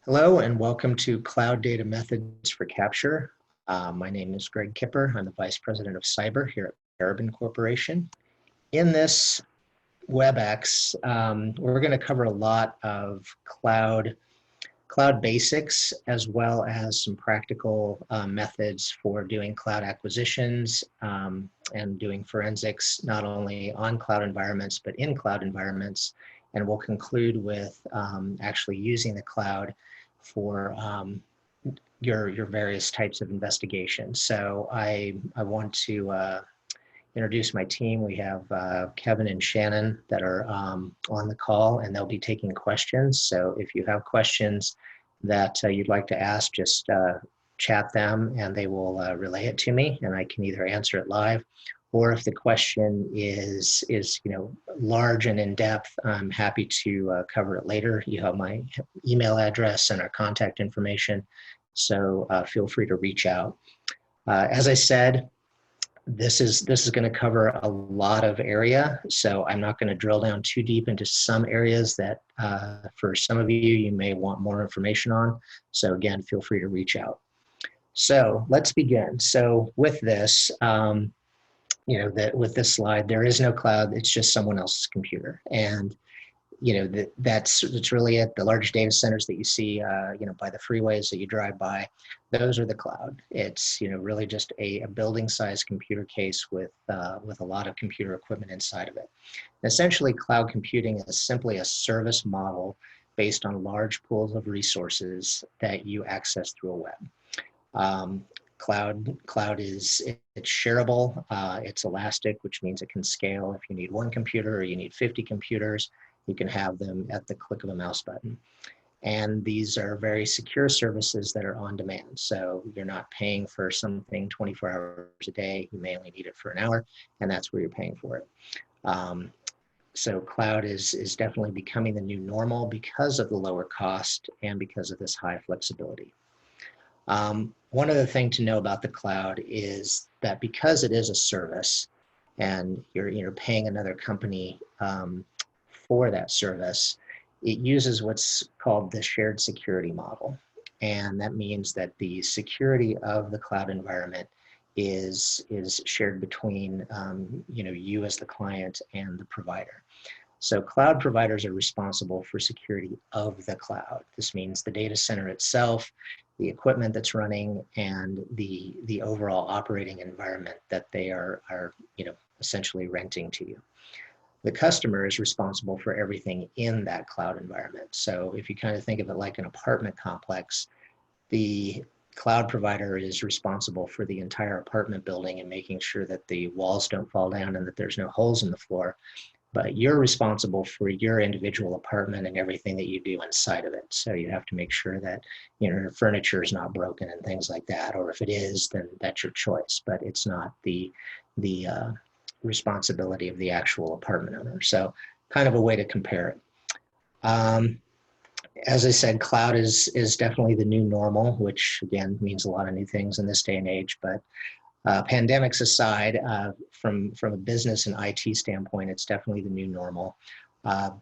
Hello and welcome to Cloud Data Methods for Capture. My name is Greg Kipper. I'm the Vice President of Cyber here at Parabon Corporation. In this WebEx, we're going to cover a lot of cloud basics as well as some practical methods for doing cloud acquisitions and doing forensics not only on cloud environments but in cloud environments. And we'll conclude with actually using the cloud for your various types of investigations. So I want to introduce my team. We have Kevin and Shannon that are on the call, and they'll be taking questions. So if you have questions that you'd like to ask, just chat them and they will relay it to me, and I can either answer it live, or if the question is large and in depth, I'm happy to cover it later. You have my email address and our contact information, so feel free to reach out. As I said, this is going to cover a lot of area, so I'm not going to drill down too deep into some areas that for some of you may want more information on. So again, feel free to reach out. So let's begin. So with this, with this slide, there is no cloud. It's just someone else's computer, and that's really it. The large data centers that you see, by the freeways that you drive by, those are the cloud. It's really just a building-sized computer case with a lot of computer equipment inside of it. Essentially, cloud computing is simply a service model based on large pools of resources that you access through a web. Cloud it's shareable, it's elastic, which means it can scale. If you need one computer or you need 50 computers, you can have them at the click of a mouse button. And these are very secure services that are on demand. So you're not paying for something 24 hours a day. You may only need it for an hour, and that's where you're paying for it. So cloud is definitely becoming the new normal because of the lower cost and because of this high flexibility. One other thing to know about the cloud is that because it is a service and you're paying another company for that service, it uses what's called the shared security model. And that means that the security of the cloud environment is shared between you as the client and the provider. So cloud providers are responsible for security of the cloud. This means the data center itself, the equipment that's running, and the overall operating environment that they are essentially renting to you. The customer is responsible for everything in that cloud environment. So if you kind of think of it like an apartment complex, the cloud provider is responsible for the entire apartment building and making sure that the walls don't fall down and that there's no holes in the floor. But you're responsible for your individual apartment and everything that you do inside of it. So you have to make sure that furniture is not broken and things like that. Or if it is, then that's your choice. But it's not the responsibility of the actual apartment owner. So kind of a way to compare it. As I said, cloud is definitely the new normal, which again means a lot of new things in this day and age. But pandemics aside, from a business and IT standpoint, it's definitely the new normal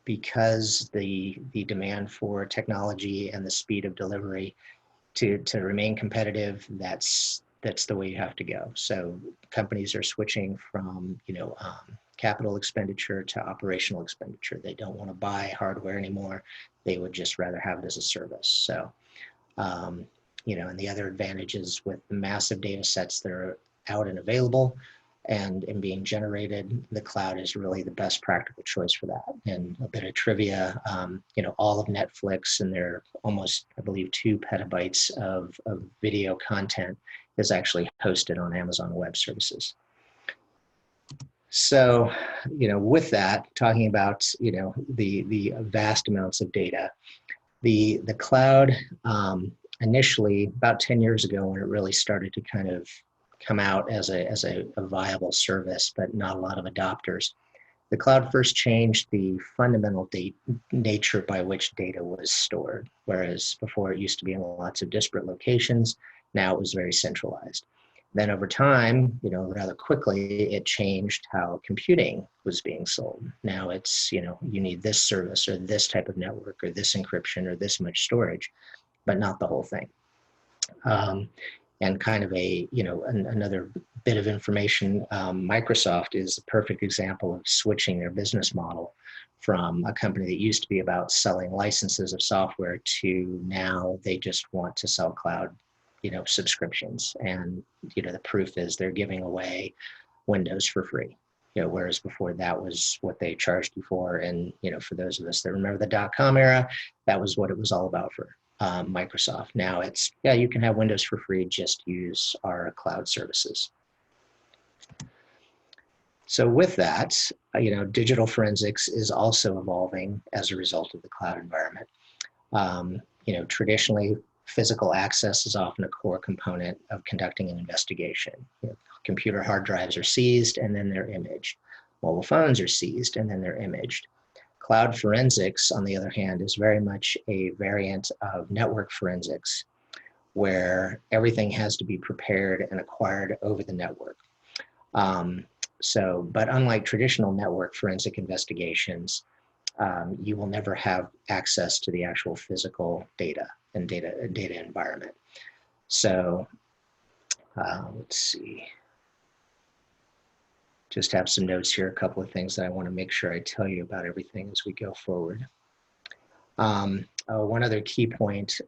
because the demand for technology and the speed of delivery to remain competitive, that's the way you have to go. So companies are switching from capital expenditure to operational expenditure. They don't want to buy hardware anymore. They would just rather have it as a service. So and the other advantages with the massive data sets that are out and available and being generated, the cloud is really the best practical choice for that. And a bit of trivia, all of Netflix and their almost, I believe, 2 petabytes of video content is actually hosted on Amazon Web Services. So, with that, talking about, the vast amounts of data, the cloud, initially about 10 years ago when it really started to kind of come out as a viable service, but not a lot of adopters. The cloud first changed the fundamental nature by which data was stored, whereas before it used to be in lots of disparate locations. Now it was very centralized. Then over time, rather quickly, it changed how computing was being sold. Now it's, you need this service or this type of network or this encryption or this much storage. but not the whole thing. And kind of another bit of information, Microsoft is a perfect example of switching their business model from a company that used to be about selling licenses of software to now they just want to sell cloud, subscriptions. And, the proof is they're giving away Windows for free, whereas before that was what they charged you for. And, for those of us that remember the dot-com era, that was what it was all about for Microsoft. Now it's, yeah, you can have Windows for free, just use our cloud services. So with that, digital forensics is also evolving as a result of the cloud environment. Traditionally, physical access is often a core component of conducting an investigation. Computer hard drives are seized and then they're imaged. Mobile phones are seized and then they're imaged. Cloud forensics, on the other hand, is very much a variant of network forensics, where everything has to be prepared and acquired over the network. But unlike traditional network forensic investigations, you will never have access to the actual physical data and data environment. So let's see. Just have some notes here, a couple of things that I want to make sure I tell you about everything as we go forward. One other key point,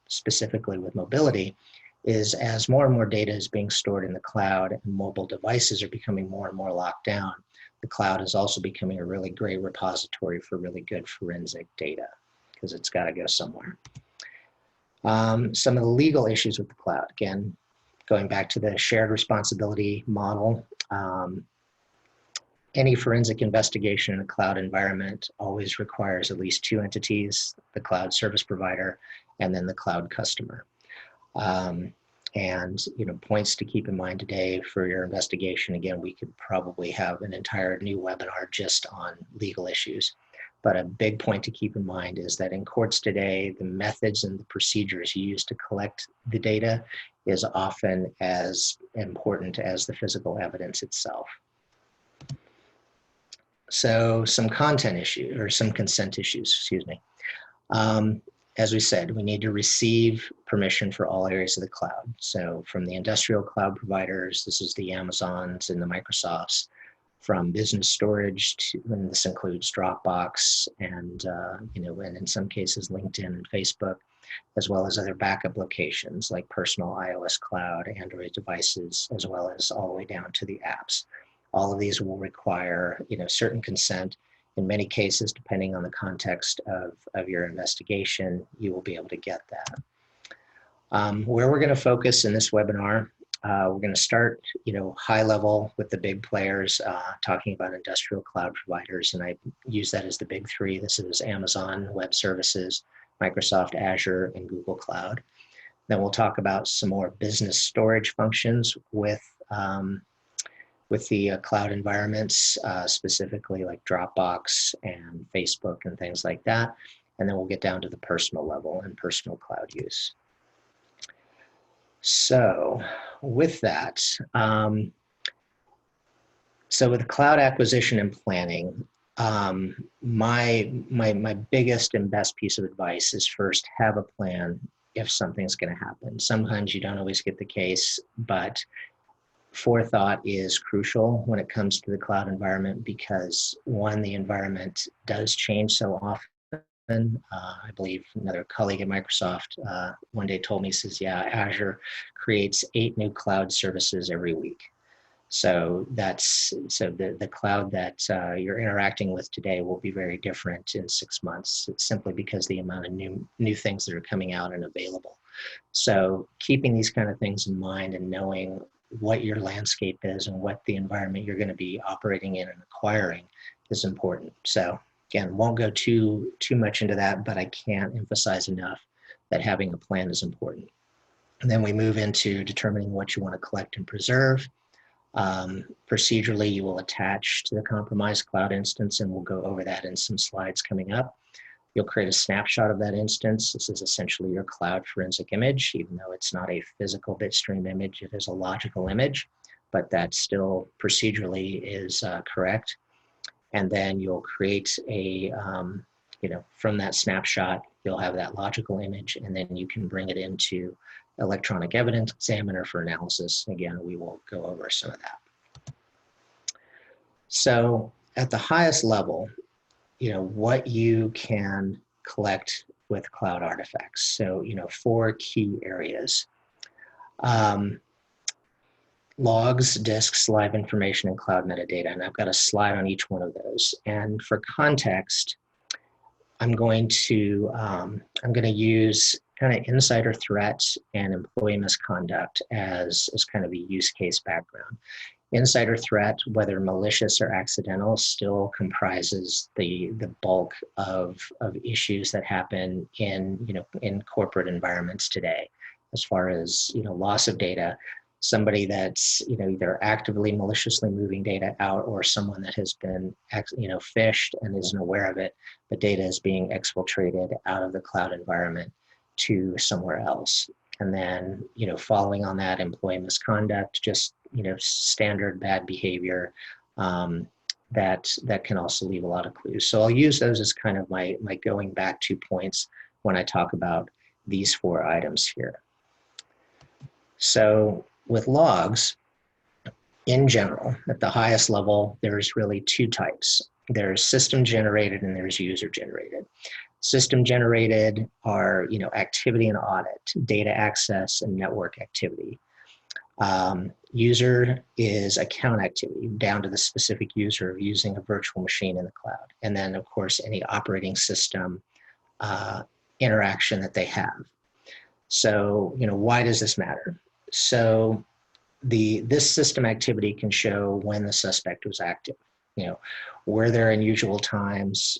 specifically with mobility, is as more and more data is being stored in the cloud and mobile devices are becoming more and more locked down, the cloud is also becoming a really great repository for really good forensic data, because it's got to go somewhere. Some of the legal issues with the cloud, again, going back to the shared responsibility model, any forensic investigation in a cloud environment always requires at least two entities, the cloud service provider and then the cloud customer. And points to keep in mind today for your investigation. Again, we could probably have an entire new webinar just on legal issues. But a big point to keep in mind is that in courts today, the methods and the procedures used to collect the data is often as important as the physical evidence itself. So some content issues, or some consent issues, excuse me. As we said, we need to receive permission for all areas of the cloud. So from the industrial cloud providers, this is the Amazons and the Microsofts, from business storage to, and this includes Dropbox and, and in some cases LinkedIn and Facebook, as well as other backup locations like personal iOS cloud, Android devices, as well as all the way down to the apps. All of these will require, certain consent. In many cases, depending on the context of your investigation, you will be able to get that. Where we're going to focus in this webinar, we're going to start, high level with the big players, talking about industrial cloud providers, and I use that as the big three. This is Amazon Web Services, Microsoft Azure, and Google Cloud. Then we'll talk about some more business storage functions with the cloud environments, specifically like Dropbox and Facebook and things like that. And then we'll get down to the personal level and personal cloud use. So with that, so with cloud acquisition and planning, my biggest and best piece of advice is first have a plan if something's going to happen. Sometimes you don't always get the case, but forethought is crucial when it comes to the cloud environment because, one, the environment does change so often. I believe another colleague at Microsoft one day told me, says, yeah, Azure creates 8 new cloud services every week. So the cloud that you're interacting with today will be very different in 6 months. It's simply because the amount of new things that are coming out and available. So keeping these kind of things in mind and knowing what your landscape is and what the environment you're going to be operating in and acquiring is important. So again, won't go too much into that, but I can't emphasize enough that having a plan is important. And then we move into determining what you want to collect and preserve. Procedurally, you will attach to the compromised cloud instance, and we'll go over that in some slides coming up. You'll create a snapshot of that instance. This is essentially your cloud forensic image, even though it's not a physical bitstream image, it is a logical image, but that still procedurally is correct. And then you'll create a, from that snapshot, you'll have that logical image, and then you can bring it into electronic evidence examiner for analysis. Again, we will go over some of that. So at the highest level, what you can collect with cloud artifacts. So, 4 key areas. Logs, disks, live information, and cloud metadata. And I've got a slide on each one of those. And for context, I'm going to use kind of insider threats and employee misconduct as kind of a use case background. Insider threat, whether malicious or accidental, still comprises the bulk of issues that happen in corporate environments today. As far as loss of data, somebody that's either actively maliciously moving data out, or someone that has been phished and isn't aware of it, but data is being exfiltrated out of the cloud environment to somewhere else. And then, following on that, employee misconduct, just, standard bad behavior that can also leave a lot of clues. So I'll use those as kind of my going back to points when I talk about these 4 items here. So with logs, in general, at the highest level, there's really 2 types. There's system generated and there's user generated. System generated are, activity and audit, data access, and network activity. User is account activity, down to the specific user of using a virtual machine in the cloud. And then, of course, any operating system interaction that they have. So, why does this matter? So this system activity can show when the suspect was active. Were there unusual times,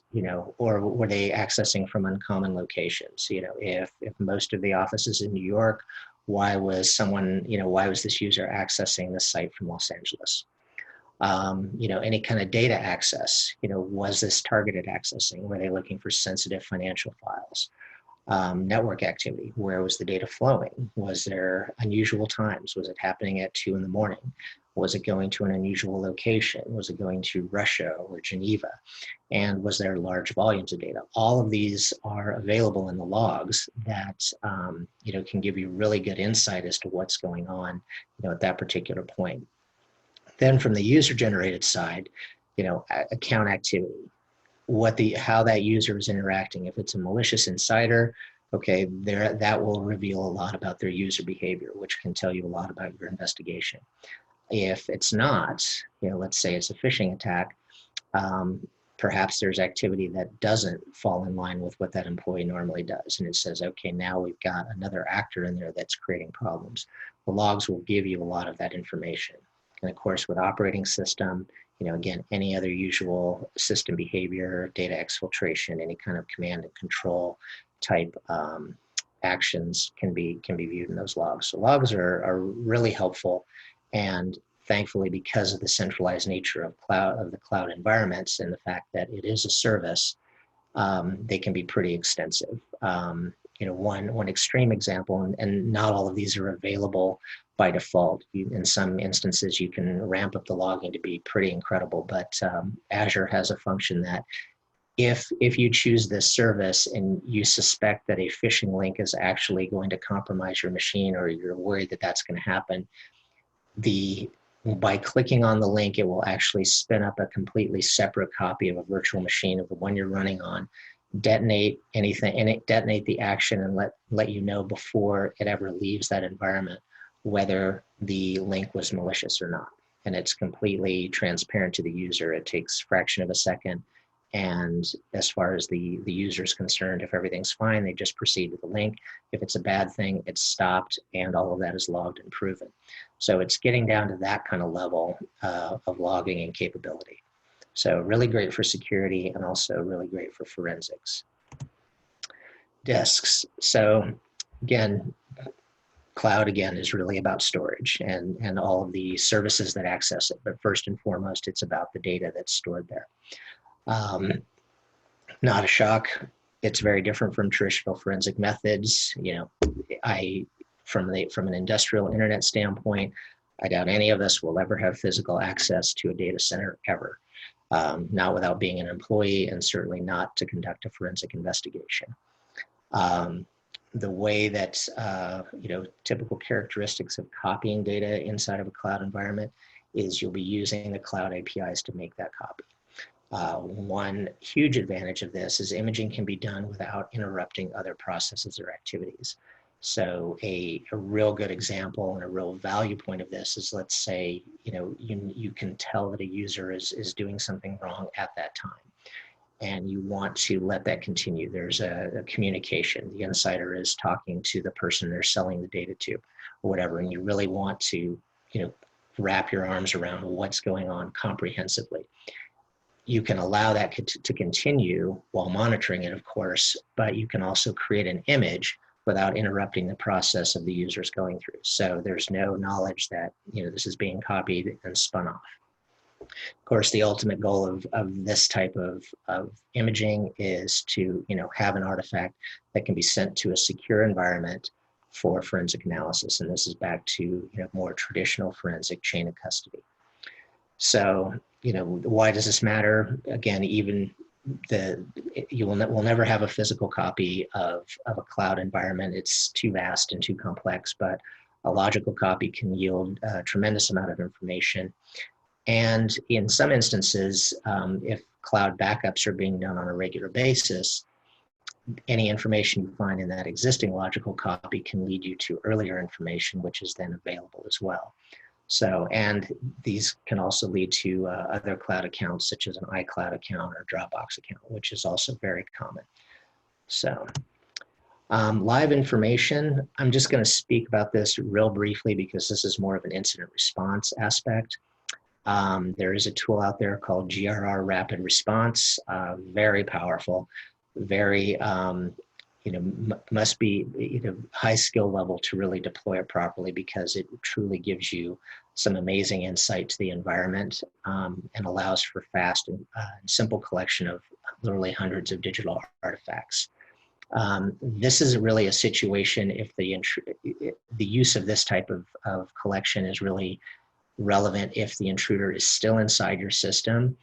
or were they accessing from uncommon locations? If most of the office is in New York, why was this user accessing this site from Los Angeles? Any kind of data access, was this targeted accessing? Were they looking for sensitive financial files? Network activity, where was the data flowing? Was there unusual times? Was it happening at 2 in the morning? Was it going to an unusual location? Was it going to Russia or Geneva? And was there large volumes of data? All of these are available in the logs that can give you really good insight as to what's going on at that particular point. Then from the user-generated side, account activity. How that user is interacting. If it's a malicious insider, okay, that will reveal a lot about their user behavior, which can tell you a lot about your investigation. If it's not, let's say it's a phishing attack, perhaps there's activity that doesn't fall in line with what that employee normally does. And it says, okay, now we've got another actor in there that's creating problems. The logs will give you a lot of that information. And of course, with operating system, again, any other usual system behavior, data exfiltration, any kind of command and control type actions can be viewed in those logs. So logs are really helpful, and thankfully, because of the centralized nature of the cloud environments and the fact that it is a service, they can be pretty extensive. One extreme example, and not all of these are available by default. In some instances, you can ramp up the logging to be pretty incredible, but Azure has a function that if you choose this service and you suspect that a phishing link is actually going to compromise your machine, or you're worried that that's going to happen, by clicking on the link, it will actually spin up a completely separate copy of a virtual machine of the one you're running on, detonate anything, and detonate the action and let you know before it ever leaves that environment whether the link was malicious or not. And it's completely transparent to the user. It takes a fraction of a second. And as far as the user is concerned, if everything's fine, they just proceed with the link. If it's a bad thing, it's stopped, and all of that is logged and proven. So it's getting down to that kind of level of logging and capability. So really great for security, and also really great for forensics. Disks. So again, cloud again is really about storage and all of the services that access it. But first and foremost, it's about the data that's stored there. Not a shock. It's very different from traditional forensic methods. From an industrial internet standpoint, I doubt any of us will ever have physical access to a data center ever. Not without being an employee, and certainly not to conduct a forensic investigation. The way that, typical characteristics of copying data inside of a cloud environment is you'll be using the cloud APIs to make that copy. One huge advantage of this is imaging can be done without interrupting other processes or activities. So a real good example and a real value point of this is, let's say, you can tell that a user is doing something wrong at that time, and you want to let that continue. There's a communication. The insider is talking to the person they're selling the data to, or whatever, and you really want to, wrap your arms around what's going on comprehensively. You can allow that to continue while monitoring it, of course, but you can also create an image without interrupting the process of the users going through. So there's no knowledge that, this is being copied and spun off. Of course, the ultimate goal of this type of imaging is to, have an artifact that can be sent to a secure environment for forensic analysis. And this is back to, more traditional forensic chain of custody. So, why does this matter? Again, even we'll never have a physical copy of a cloud environment. It's too vast and too complex, but a logical copy can yield a tremendous amount of information. And in some instances, if cloud backups are being done on a regular basis, any information you find in that existing logical copy can lead you to earlier information, which is then available as well. So, and these can also lead to other cloud accounts, such as an iCloud account or Dropbox account, which is also very common. So, live information, I'm just going to speak about this real briefly because this is more of an incident response aspect. There is a tool out there called GRR Rapid Response, very powerful, very, must be high skill level to really deploy it properly, because it truly gives you some amazing insight to the environment, and allows for fast and simple collection of literally hundreds of digital artifacts. This is really a situation if the use of this type of collection is really relevant if the intruder is still inside your system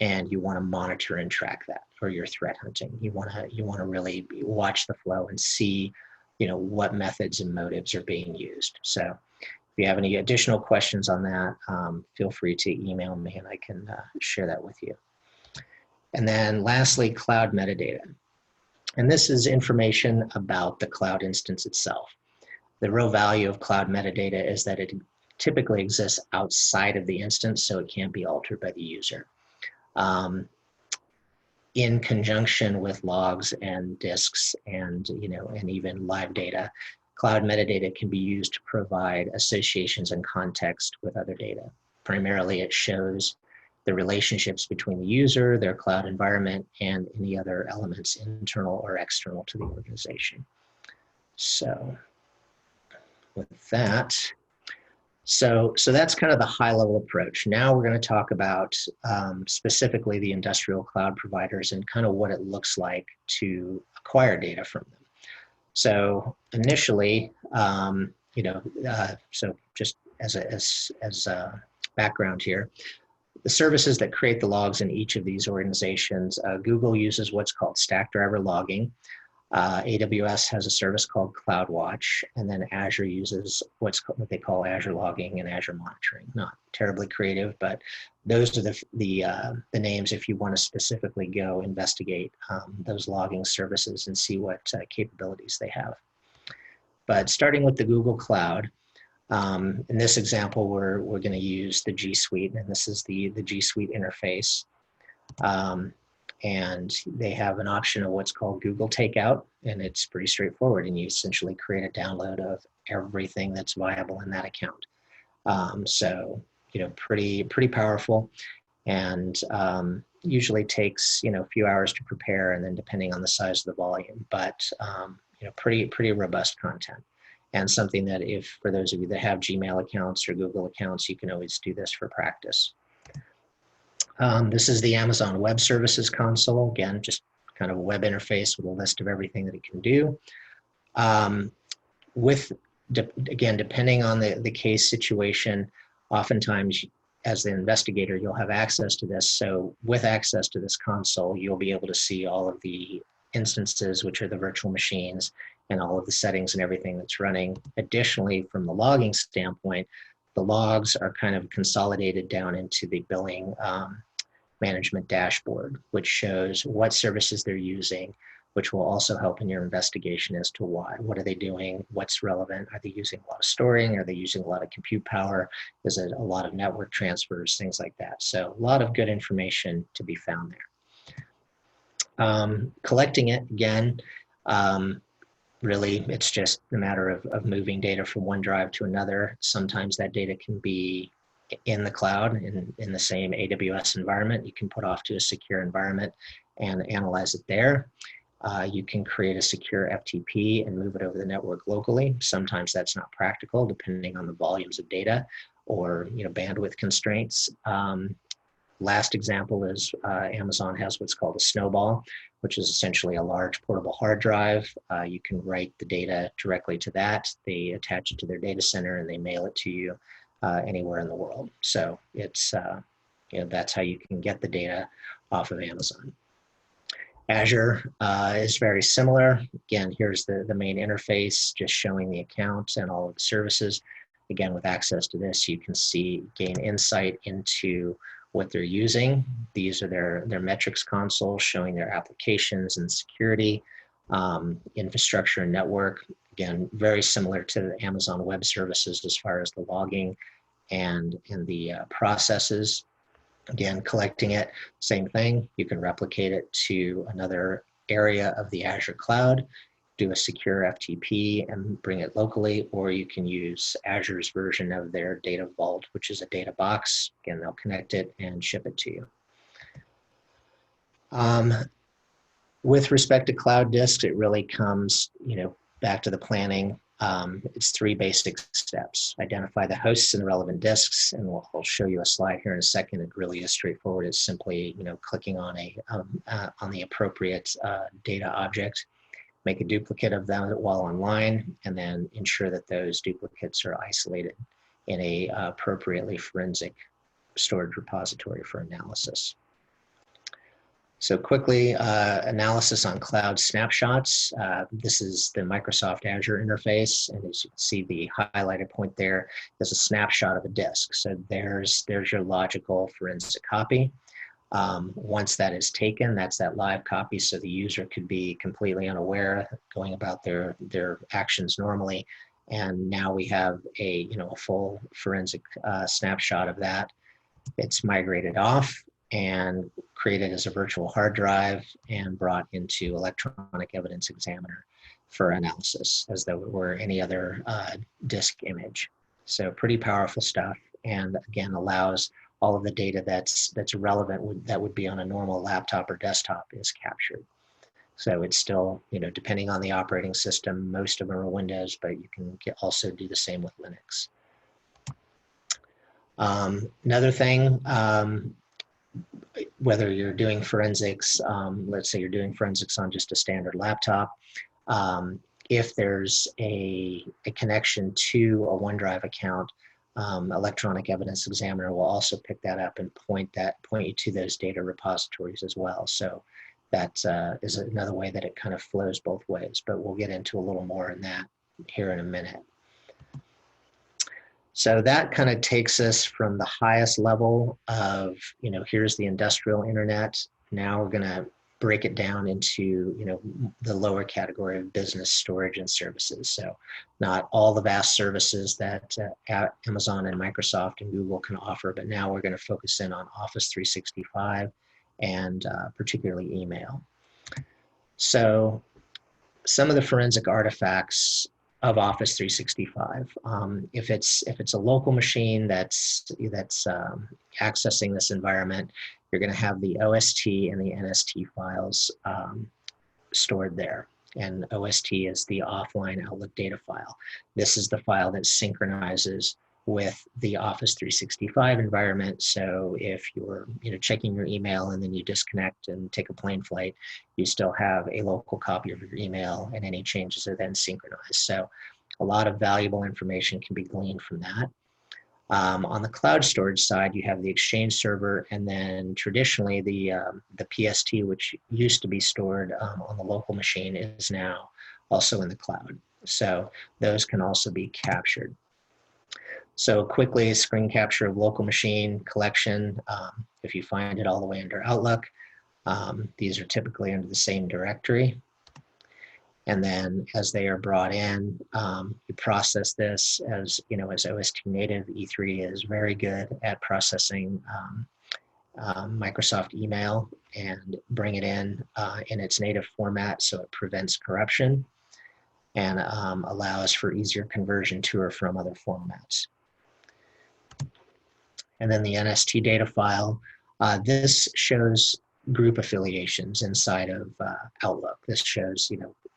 and you want to monitor and track that, or you're threat hunting. You want to really watch the flow and see, what methods and motives are being used. So if you have any additional questions on that, feel free to email me and I can share that with you. And then lastly, cloud metadata. And this is information about the cloud instance itself. The real value of cloud metadata is that it typically exists outside of the instance, so it can't be altered by the user. In conjunction with logs and disks and, and even live data, cloud metadata can be used to provide associations and context with other data. Primarily, it shows the relationships between the user, their cloud environment, and any other elements internal or external to the organization. So with that, so that's kind of the high level approach. Now we're going to talk about specifically the industrial cloud providers and kind of what it looks like to acquire data from them. So initially, so just as a background here, the services that create the logs in each of these organizations, Google uses what's called Stackdriver logging. AWS has a service called CloudWatch, and then Azure uses what they call Azure Logging and Azure Monitoring. Not terribly creative, but those are the names if you want to specifically go investigate those logging services and see what capabilities they have. But starting with the Google Cloud, in this example, we're going to use the G Suite, and this is the G Suite interface. And they have an option of what's called Google Takeout, and it's pretty straightforward. And you essentially create a download of everything that's viable in that account. So, pretty powerful, and usually takes a few hours to prepare, and then depending on the size of the volume, but pretty robust content, and something that if for those of you that have Gmail accounts or Google accounts, you can always do this for practice. This is the Amazon Web Services console. Again, just kind of a web interface with a list of everything that it can do. Again, depending on the case situation, oftentimes as the investigator, you'll have access to this. So with access to this console, you'll be able to see all of the instances, which are the virtual machines, and all of the settings and everything that's running. Additionally, from the logging standpoint, the logs are kind of consolidated down into the billing management dashboard, which shows what services they're using, which will also help in your investigation as to why. What are they doing? What's relevant? Are they using a lot of storing? Are they using a lot of compute power? Is it a lot of network transfers? Things like that. So a lot of good information to be found there. Collecting it, again, really, it's just a matter of moving data from one drive to another. Sometimes that data can be in the cloud, in the same AWS environment. You can put off to a secure environment and analyze it there. You can create a secure FTP and move it over the network locally. Sometimes that's not practical, depending on the volumes of data or bandwidth constraints. Last example is Amazon has what's called a Snowball, which is essentially a large portable hard drive. You can write the data directly to that. They attach it to their data center and they mail it to you anywhere in the world. So it's that's how you can get the data off of Amazon. Azure is very similar. Again, here's the main interface, just showing the accounts and all of the services. Again, with access to this, you can gain insight into what they're using. These are their metrics console showing their applications and security, infrastructure and network. Again, very similar to the Amazon Web Services as far as the logging and the processes. Again, collecting it, same thing. You can replicate it to another area of the Azure cloud, do a secure FTP and bring it locally, or you can use Azure's version of their data vault, which is a data box. Again, they'll connect it and ship it to you. With respect to cloud disks, it really comes, back to the planning. It's 3 basic steps. Identify the hosts and the relevant disks, and I'll show you a slide here in a second. It really is straightforward. It's simply, clicking on the appropriate data object, make a duplicate of them while online, and then ensure that those duplicates are isolated in a appropriately forensic storage repository for analysis. So quickly, analysis on cloud snapshots. This is the Microsoft Azure interface, and as you can see, the highlighted point there is a snapshot of a disk. So there's your logical forensic copy. Once that is taken, that's that live copy, so the user could be completely unaware, going about their actions normally. And now we have a full forensic snapshot of that. It's migrated off and created as a virtual hard drive and brought into Electronic Evidence Examiner for analysis, as though it were any other disk image. So pretty powerful stuff, and again allows all of the data that's relevant that would be on a normal laptop or desktop is captured. So it's still, depending on the operating system, most of them are Windows, but you can also do the same with Linux. Another thing, whether you're doing forensics, let's say you're doing forensics on just a standard laptop, if there's a connection to a OneDrive account, Electronic Evidence Examiner will also pick that up and point you to those data repositories as well. So that is another way that it kind of flows both ways, but we'll get into a little more in that here in a minute. So that kind of takes us from the highest level of, here's the industrial internet. Now we're going to break it down into, the lower category of business storage and services. So not all the vast services that Amazon and Microsoft and Google can offer, but now we're going to focus in on Office 365 and particularly email. So some of the forensic artifacts of Office 365. If it's a local machine that's accessing this environment, you're going to have the OST and the NST files stored there. And OST is the offline Outlook data file. This is the file that synchronizes with the Office 365 environment. So if you're checking your email and then you disconnect and take a plane flight, you still have a local copy of your email, and any changes are then synchronized. So a lot of valuable information can be gleaned from that. On the cloud storage side, you have the Exchange server, and then traditionally the PST, which used to be stored on the local machine, is now also in the cloud. So those can also be captured. So quickly, screen capture of local machine collection. If you find it all the way under Outlook, these are typically under the same directory. And then as they are brought in, you process this as, as OST Native. E3 is very good at processing Microsoft email and bring it in its native format, so it prevents corruption and allows for easier conversion to or from other formats. And then the NST data file, this shows group affiliations inside of Outlook. This shows,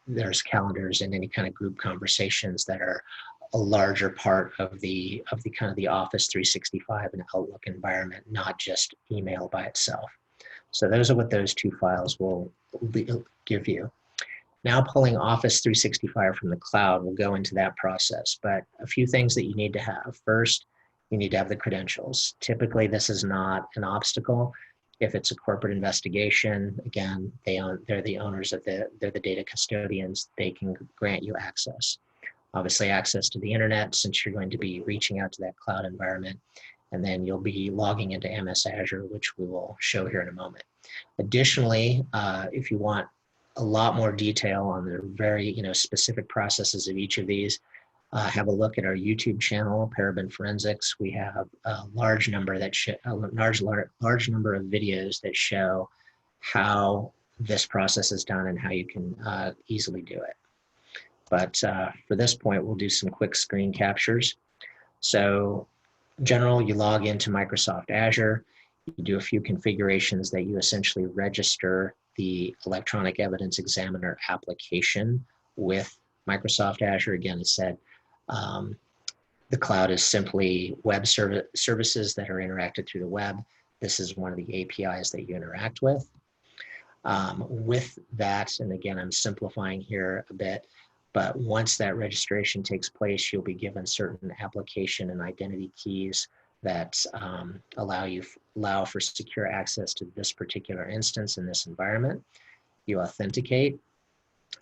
there's calendars and any kind of group conversations that are a larger part of the kind of the Office 365 and Outlook environment, not just email by itself. So those are what those two files will give you. Now pulling Office 365 from the cloud, we'll go into that process, but a few things that you need to have. First, you need to have the credentials. Typically, this is not an obstacle. If it's a corporate investigation, again, they're the owners of they're the data custodians, they can grant you access. Obviously, access to the internet, since you're going to be reaching out to that cloud environment, and then you'll be logging into MS Azure, which we will show here in a moment. Additionally, if you want a lot more detail on the very specific processes of each of these, have a look at our YouTube channel, Paraben Forensics. We have a large number that large number of videos that show how this process is done and how you can easily do it. But for this point, we'll do some quick screen captures. So in general, you log into Microsoft Azure, you do a few configurations that you essentially register the Electronic Evidence Examiner application with Microsoft Azure. Again, as said, the cloud is simply web services that are interacted through the web. This is one of the APIs that you interact with. With that, and again, I'm simplifying here a bit, but once that registration takes place, you'll be given certain application and identity keys that allow for secure access to this particular instance in this environment. You authenticate,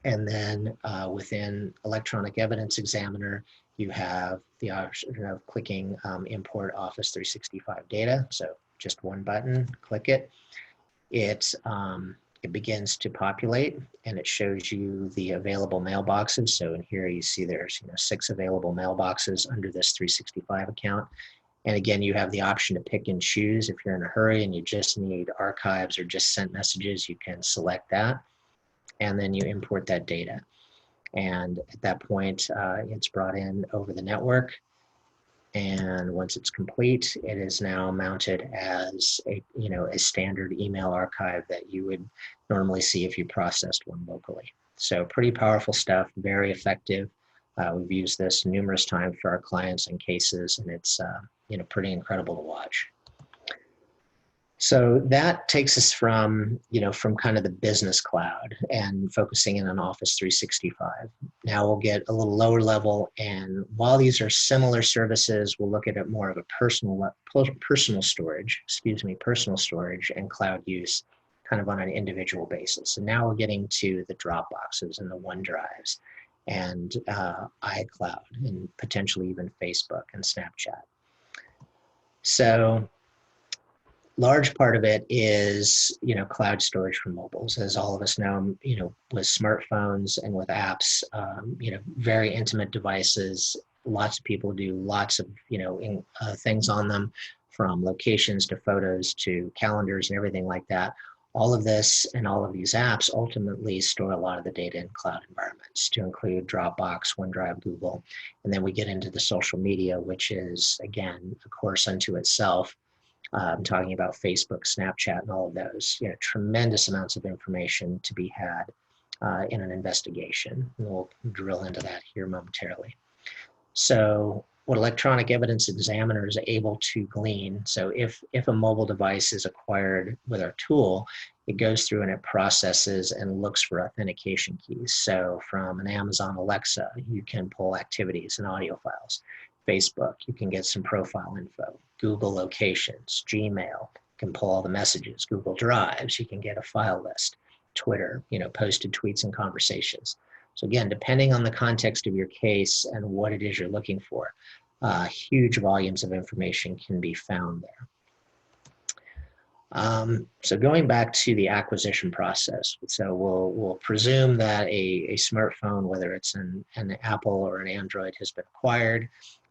and then within Electronic Evidence Examiner, you have the option of clicking Import Office 365 Data. So just one button, click it. It begins to populate, and it shows you the available mailboxes. So in here you see there's 6 available mailboxes under this 365 account. And again, you have the option to pick and choose. If you're in a hurry and you just need archives or just sent messages, you can select that. And then you import that data. And at that point, it's brought in over the network. And once it's complete, it is now mounted as a standard email archive that you would normally see if you processed one locally. So pretty powerful stuff, very effective. We've used this numerous times for our clients and cases, and it's pretty incredible to watch. So that takes us from kind of the business cloud and focusing in on Office 365. Now we'll get a little lower level, and while these are similar services, we'll look at it more of a personal storage and cloud use kind of on an individual basis. And now we're getting to the Dropboxes and the OneDrives and iCloud and potentially even Facebook and Snapchat. So large part of it is, cloud storage for mobiles. As all of us know, with smartphones and with apps, very intimate devices. Lots of people do lots of, things on them, from locations to photos to calendars and everything like that. All of this and all of these apps ultimately store a lot of the data in cloud environments, to include Dropbox, OneDrive, Google. And then we get into the social media, which is, again, a course unto itself. I'm talking about Facebook, Snapchat, and all of those. Tremendous amounts of information to be had in an investigation. And we'll drill into that here momentarily. So what Electronic Evidence Examiner is able to glean, so if a mobile device is acquired with our tool, it goes through and it processes and looks for authentication keys. So from an Amazon Alexa, you can pull activities and audio files. Facebook, you can get some profile info. Google locations, Gmail, you can pull all the messages. Google Drives, you can get a file list. Twitter, posted tweets and conversations. So again, depending on the context of your case and what it is you're looking for, huge volumes of information can be found there. So going back to the acquisition process, so we'll presume that a smartphone, whether it's an Apple or an Android, has been acquired.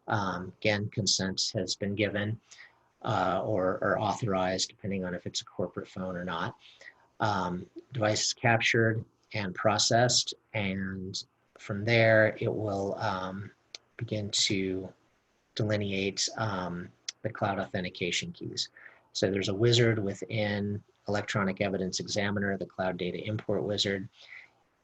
Again, consent has been given or authorized, depending on if it's a corporate phone or not. Device is captured and processed, and from there it will begin to delineate the cloud authentication keys. So there's a wizard within Electronic Evidence Examiner, the Cloud Data Import Wizard.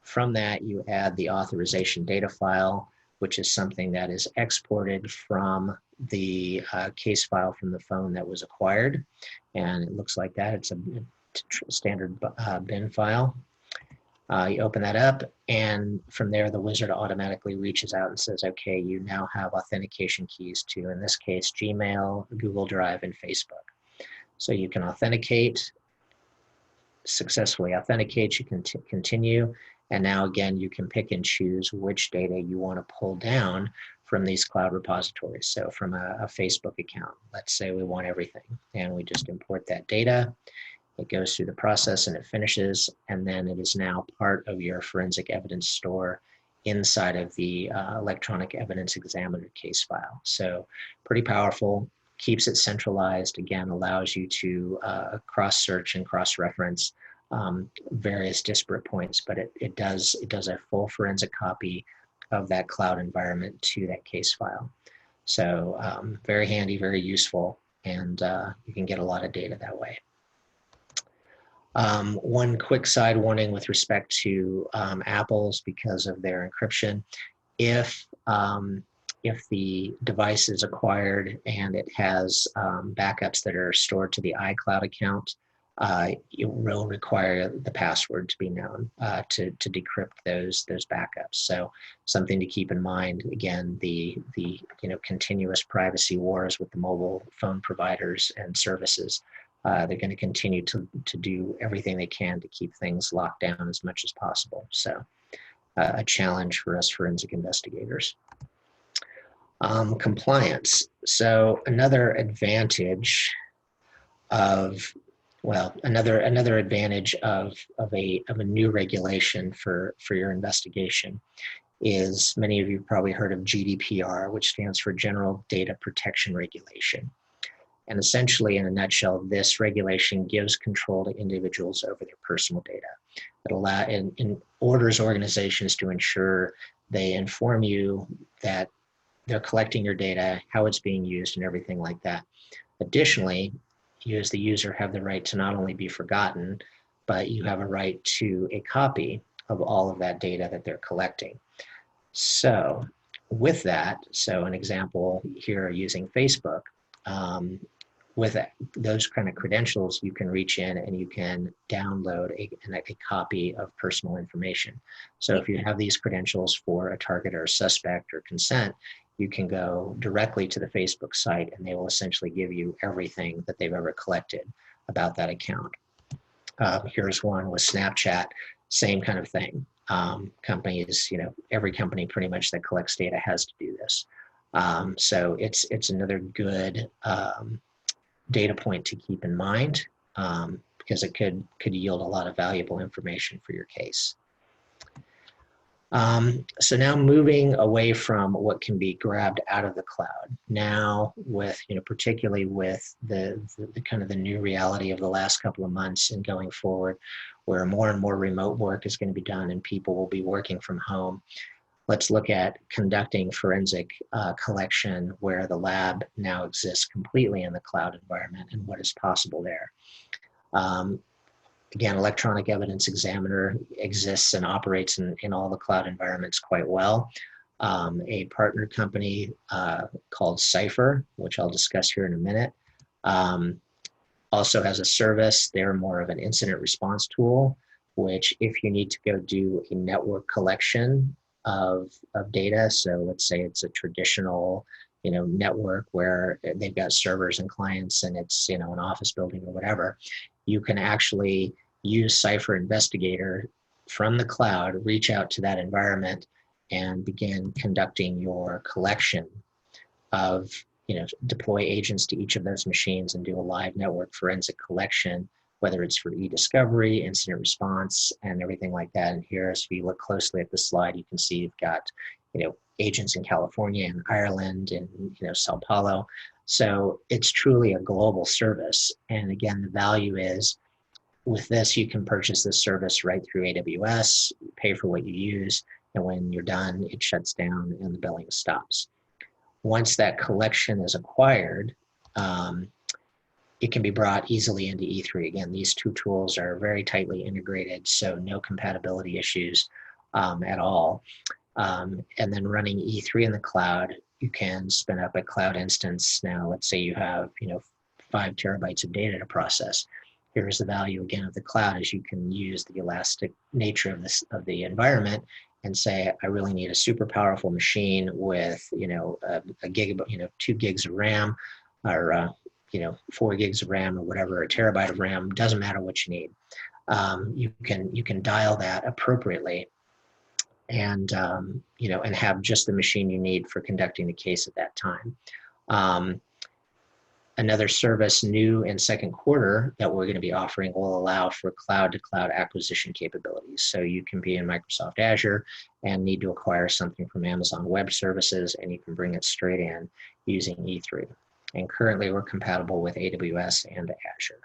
From that, you add the authorization data file, which is something that is exported from the case file from the phone that was acquired. And it looks like that. It's a standard bin file. You open that up, and from there, the wizard automatically reaches out and says, okay, you now have authentication keys to, in this case, Gmail, Google Drive, and Facebook. So you can authenticate, successfully authenticate, you can continue, and now again, you can pick and choose which data you want to pull down from these cloud repositories. So from a Facebook account, let's say we want everything, and we just import that data. It goes through the process and it finishes, and then it is now part of your forensic evidence store inside of the Electronic Evidence Examiner case file. So pretty powerful, keeps it centralized, again, allows you to cross-search and cross-reference various disparate points, but it does a full forensic copy of that cloud environment to that case file. So very handy, very useful, and you can get a lot of data that way. One quick side warning with respect to Apple's, because of their encryption. If the device is acquired and it has backups that are stored to the iCloud account, it will require the password to be known to decrypt those backups. So something to keep in mind. Again, the continuous privacy wars with the mobile phone providers and services. They're going to continue to do everything they can to keep things locked down as much as possible. So a challenge for us forensic investigators. Compliance. So another advantage of, another advantage of a new regulation for your investigation is, many of you probably heard of GDPR, which stands for General Data Protection Regulation. And essentially, in a nutshell, this regulation gives control to individuals over their personal data. It orders organizations to ensure they inform you that they're collecting your data, how it's being used, and everything like that. Additionally, you as the user have the right to not only be forgotten, but you have a right to a copy of all of that data that they're collecting. So with that, so an example here using Facebook, with those kind of credentials, you can reach in and you can download a copy of personal information. So if you have these credentials for a target or a suspect or consent, you can go directly to the Facebook site and they will essentially give you everything that they've ever collected about that account. Here's one with Snapchat, same kind of thing. Companies, every company pretty much that collects data has to do this. So it's another good data point to keep in mind, because it could yield a lot of valuable information for your case. So now moving away from what can be grabbed out of the cloud, now with, particularly with the kind of the new reality of the last couple of months and going forward, where more and more remote work is going to be done and people will be working from home. Let's look at conducting forensic collection where the lab now exists completely in the cloud environment and what is possible there. Again, Electronic Evidence Examiner exists and operates in all the cloud environments quite well. A partner company called Cypher, which I'll discuss here in a minute, also has a service. They're more of an incident response tool, which if you need to go do a network collection of data, so let's say it's a traditional network where they've got servers and clients and it's, an office building or whatever, you can actually use Cipher Investigator from the cloud, reach out to that environment and begin conducting your collection of, deploy agents to each of those machines and do a live network forensic collection, whether it's for e-discovery, incident response, and everything like that. And here, if you look closely at the slide, you can see you've got, agents in California and Ireland and, Sao Paulo. So it's truly a global service. And again, the value is with this, you can purchase this service right through AWS, pay for what you use, and when you're done, it shuts down and the billing stops. Once that collection is acquired, it can be brought easily into E3. Again, these two tools are very tightly integrated, so no compatibility issues at all. And then running E3 in the cloud, you can spin up a cloud instance. Now, let's say you have 5 terabytes of data to process. Here's the value again of the cloud, is you can use the elastic nature of the environment and say, I really need a super powerful machine with a gig, 2 gigs of RAM, or 4 gigs of RAM, or whatever, a terabyte of RAM. Doesn't matter what you need. You can dial that appropriately, and and have just the machine you need for conducting the case at that time. Another service new in second quarter that we're going to be offering will allow for cloud-to-cloud acquisition capabilities. So you can be in Microsoft Azure and need to acquire something from Amazon Web Services, and you can bring it straight in using E3. And currently we're compatible with AWS and Azure.